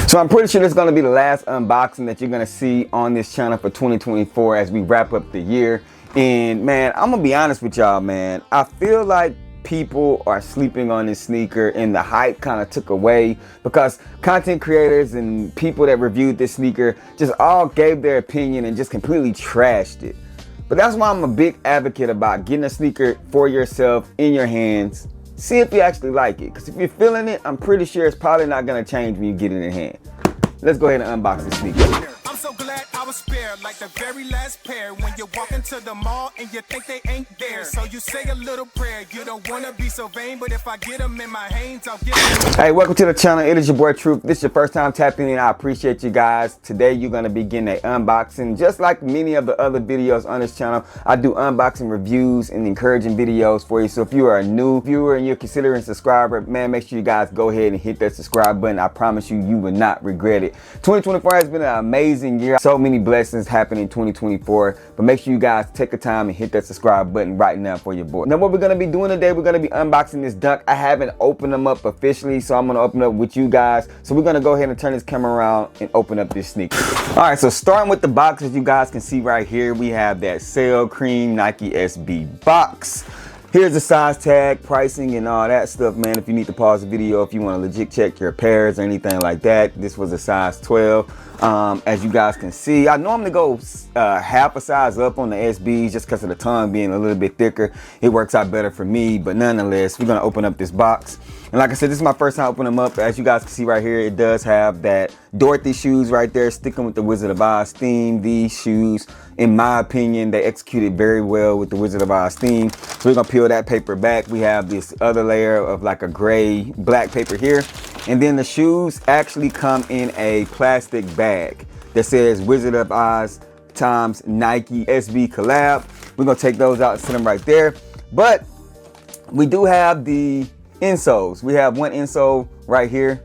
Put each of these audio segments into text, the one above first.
So I'm pretty sure this is going to be the last unboxing that you're going to see on this channel for 2024 as we wrap up the year. And man, I'm going to be honest with y'all, man. I feel like people are sleeping on this sneaker and the hype kind of took away because content creators and people that reviewed this sneaker just all gave their opinion and just completely trashed it. But that's why I'm a big advocate about getting a sneaker for yourself in your hands. See if you actually like it, because if you're feeling it, I'm pretty sure it's probably not going to change when you get it in your hand. Let's go ahead and unbox this sneaker. I'm so glad I was spared, like the very last pair. When you walk into the mall and you think they ain't there, so you say a little prayer. You don't want to be so vain, but if I get them in my hands, I'll get them. Hey, welcome to the channel. It is your boy Truth. This is your first time tapping in. I appreciate you guys. Today you're going to be getting an unboxing. Just like many of the other videos on this channel, I do unboxing reviews and encouraging videos for you. So if you are a new viewer and you're considering a subscriber, man, make sure you guys go ahead and hit that subscribe button. I promise you, you will not regret it. 2024 has been an amazing year. So many blessings happened in 2024, but make sure you guys take the time and hit that subscribe button right now for your boy. Now what we're going to be doing today, we're going to be unboxing this Dunk. I haven't opened them up officially, so I'm going to open up with you guys. So we're going to go ahead and turn this camera around and open up this sneaker. All right, so starting with the box, as you guys can see right here, we have that Sail Cream Nike SB box. Here's the size tag, pricing, and all that stuff, man. If you need to pause the video, if you want to legit check your pairs or anything like that, this was a size 12. As you guys can see, I normally go half a size up on the SBs just because of the tongue being a little bit thicker. It works out better for me, but nonetheless, we're going to open up this box. And like I said, this is my first time opening them up. As you guys can see right here, it does have that Dorothy shoes right there, sticking with the Wizard of Oz theme. These shoes, in my opinion, they executed very well with the Wizard of Oz theme. So we're gonna peel that paper back. We have this other layer of like a gray black paper here. And then the shoes actually come in a plastic bag that says Wizard of Oz times Nike SB collab. We're gonna take those out and set them right there. But we do have the insoles. We have one insole right here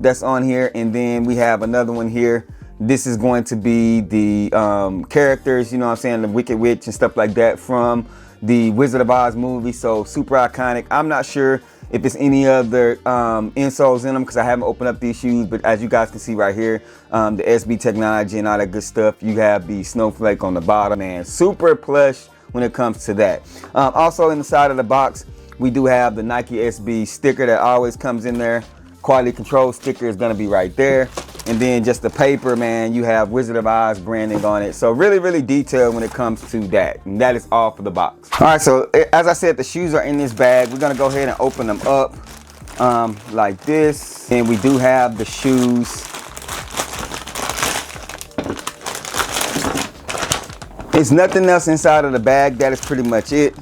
that's on here, and then we have another one here. This is going to be the characters, you know what I'm saying, the Wicked Witch and stuff like that from the Wizard of Oz movie. So super iconic. I'm not sure if it's any other insoles in them because I haven't opened up these shoes, but as you guys can see right here, the SB technology and all that good stuff. You have the snowflake on the bottom, and super plush when it comes to that. Also in the side of the box, we do have the Nike SB sticker that always comes in there. Quality control sticker is gonna be right there. And then just the paper, man, you have Wizard of Oz branding on it. So really, really detailed when it comes to that. And that is all for the box. All right, so as I said, the shoes are in this bag. We're gonna go ahead and open them up like this. And we do have the shoes. There's nothing else inside of the bag. That is pretty much it.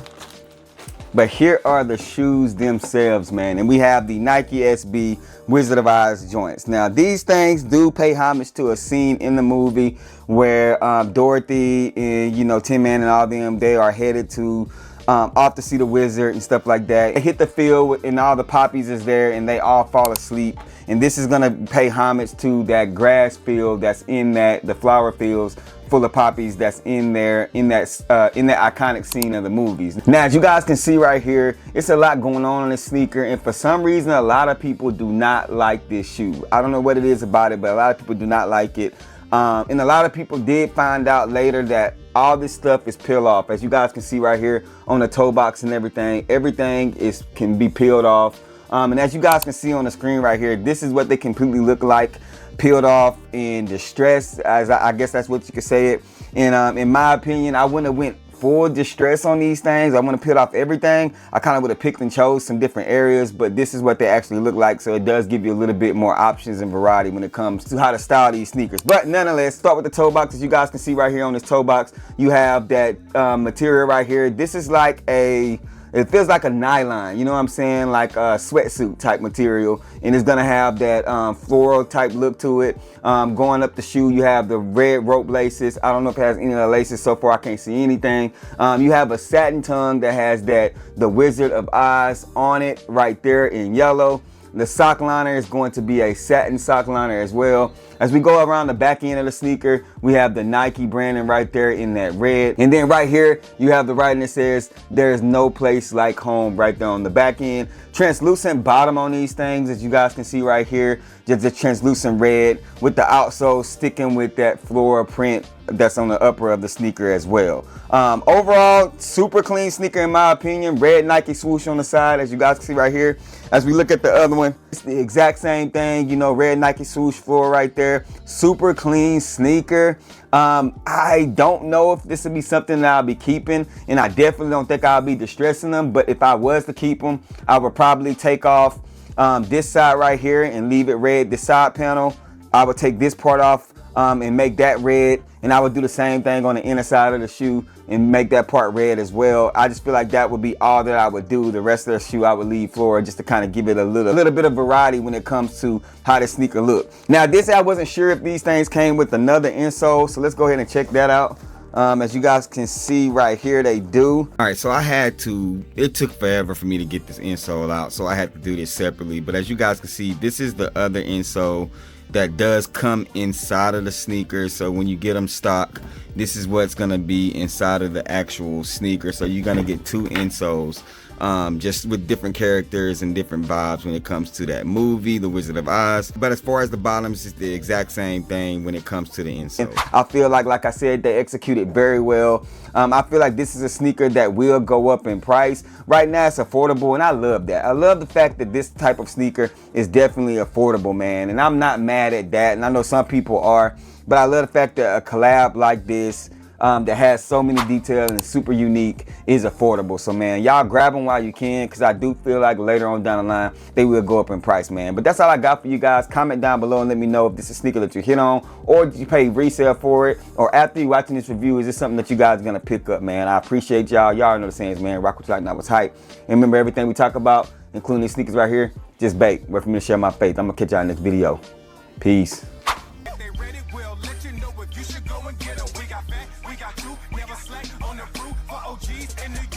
But here are the shoes themselves, man. And we have the Nike SB Wizard of Oz joints. Now, these things do pay homage to a scene in the movie where Dorothy and, you know, Tin Man and all them, they are headed to off to see the wizard and stuff like that. They hit the field and all the poppies is there and they all fall asleep. And this is gonna pay homage to that grass field that's in the flower fields full of poppies that's in there in that iconic scene of the movies. Now, as you guys can see right here, it's a lot going on in this sneaker, and for some reason a lot of people do not like this shoe. I don't know what it is about it, but a lot of people do not like it. And a lot of people did find out later that all this stuff is peel off. As you guys can see right here on the toe box and everything can be peeled off. And as you guys can see on the screen right here, this is what they completely look like, peeled off in distress, as I guess that's what you could say it. And in my opinion, I wouldn't have went full distress on these things. I want to peel off everything. I kind of would have picked and chose some different areas, but this is what they actually look like. So it does give you a little bit more options and variety when it comes to how to style these sneakers. But nonetheless, start with the toe box. As you guys can see right here on this toe box, you have that material right here. This is like it feels like a nylon, you know what I'm saying? Like a sweatsuit type material. And it's gonna have that floral type look to it. Going up the shoe, you have the red rope laces. I don't know if it has any of the laces so far. I can't see anything. You have a satin tongue that has the Wizard of Oz on it right there in yellow. The sock liner is going to be a satin sock liner as well. As we go around the back end of the sneaker, we have the Nike branding right there in that red. And then right here, you have the writing that says, "There's no place like home," right there on the back end. Translucent bottom on these things, as you guys can see right here. Just a translucent red with the outsole sticking with that floral print that's on the upper of the sneaker as well. Overall, super clean sneaker in my opinion. Red Nike swoosh on the side, as you guys can see right here. As we look at the other one, it's the exact same thing, you know, red Nike swoosh floor right there. Super clean sneaker. I don't know if this would be something that I'll be keeping, and I definitely don't think I'll be distressing them, but if I was to keep them, I would probably take off this side right here and leave it red. The side panel, I would take this part off and make that red, and I would do the same thing on the inner side of the shoe and make that part red as well. I just feel like that would be all that I would do. The rest of the shoe I would leave floral, just to kind of give it a little bit of variety when it comes to how the sneaker look. Now this, I wasn't sure if these things came with another insole, so let's go ahead and check that out. As you guys can see right here, they do. All right, so it took forever for me to get this insole out, so I had to do this separately. But as you guys can see, this is the other insole that does come inside of the sneaker. So when you get them stock, this is what's gonna be inside of the actual sneaker. So you're gonna get two insoles, just with different characters and different vibes when it comes to that movie, The Wizard of Oz. But as far as the bottoms, it's the exact same thing when it comes to the insole. I feel like I said, they executed very well. I feel like this is a sneaker that will go up in price. Right now it's affordable, and I love that. I love the fact that this type of sneaker is definitely affordable, man, and I'm not mad at that, and I know some people are, but I love the fact that a collab like this that has so many details and super unique is affordable. So man, y'all grab them while you can, because I do feel like later on down the line they will go up in price, man. But that's all I got for you guys. Comment down below and let me know if this is a sneaker that you hit on, or did you pay resale for it, or after you watching this review, is this something that you guys are gonna pick up, man? I appreciate y'all. Y'all know the sayings, man. Rock what you like, not what's hype. And remember, everything we talk about, including these sneakers right here, just bait. Wait for me to share my faith. I'm gonna catch y'all in the next video. Peace. If they ready, we'll let you know if you should go and get 'em. We got fat, we got you, never slack on the fruit for OGs in the